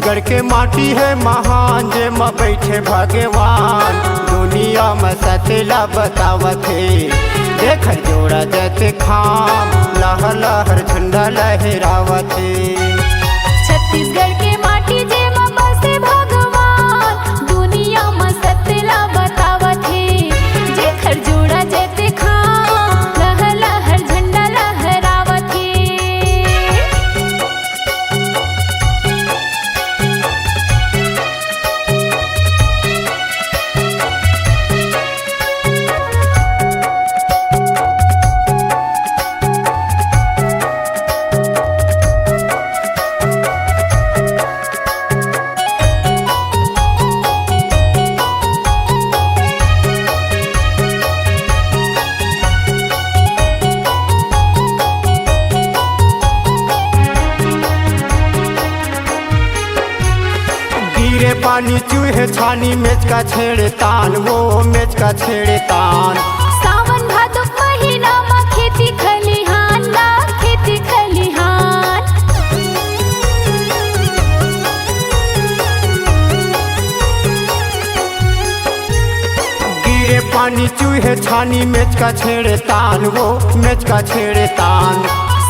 छत्तीसगढ़ के माटी है महान, जे में बैठे भगवान दुनिया में सतेला बतावत है। देख जोड़ा जैसे खाम लहर लहर झंडा लहरावत है। छत्तीसगढ़ के माटी जे में बसे भगवान दुनिया में सतेला बतावत है। जेखर जोड़ा जैसे खाम लहर लहर झंडा लहरावत है। गिरे पानी चूहे छानी मेच का छेड़े तान, वो मेच का छेड़े तान। सावन भादो महीना में खेती खलिहान ला खेती खलिहान। गिरे पानी चूहे छानी मेच का छेड़े तान, वो मेच का छेड़े तान।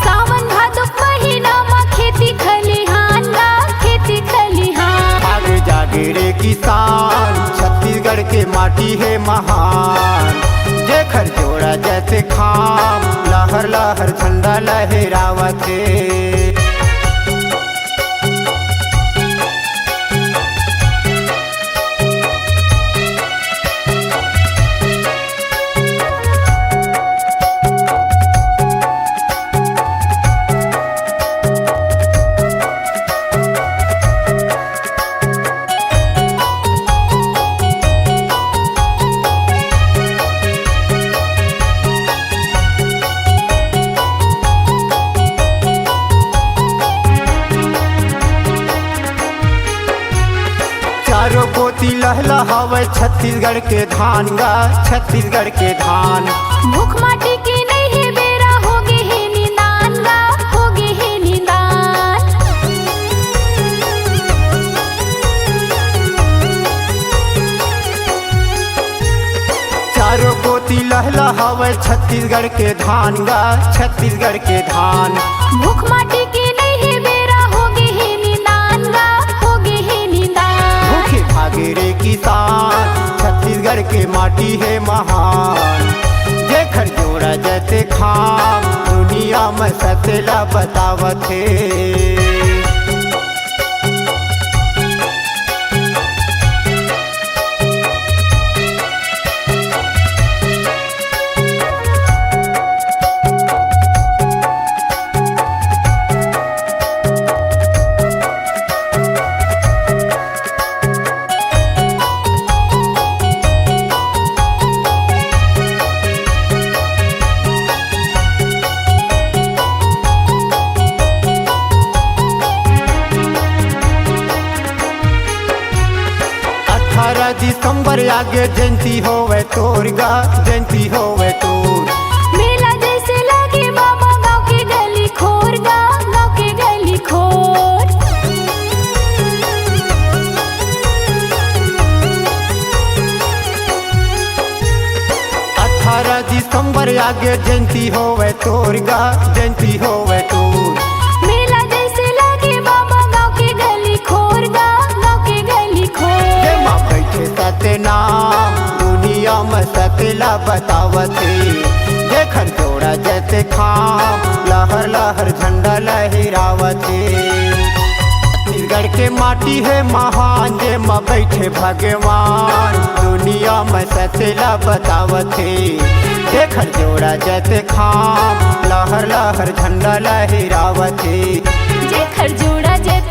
सावन भादो महीना में खेती खलिहान ला खेती खलिहान। आगे जागे रे किसान, छत्तीसगढ़ के माटी है महान। जेखर जोड़ा जैसे खाम लहर लहर झंडा लहरावत है। चारों कोती लहलहावे छत्तीसगढ़ के धान गा, छत्तीसगढ़ के धान। भूख माटी की नहीं बेरा होगे है निदान गा होगे है निदान। चारों कोती लहलहावे छत्तीसगढ़ के धान गा, छत्तीसगढ़ के धान। भूख माटी की नहीं बेरा होगे है निदान गा होगे है निदान। भूखे भागे रे किसान, छत्तीसगढ़ के माटी है महान। जेखर जोड़ा जैसे खाम दुनिया में सतेला बतावत है। दिसंबर आगे जयंती होवे तोर गा, जयंती होवे तोर। मेला जैसे लगे बाबा गाँव के गली खोर गा गाँव के गली खोर। 18 दिसंबर आगे जयंती होवे तोर गा, जयंती होवे तोर। मेला जैसे लगे बाबा गाँव के गली खोर गा गाँव के गली खोर। बैठे सते नाम दुनिया में सतेला बतावत है। देखन जोड़ा जैसे खाम लहर लहर झंडा लहरावत है। छत्तीसगढ़ के माटी है महान, जे में बैठे भगवान दुनिया में सतेला बतावत है। देखन जोड़ा जैसे खाम लहर लहर झंडा लहरावत है। जेखर जोड़ा जैसे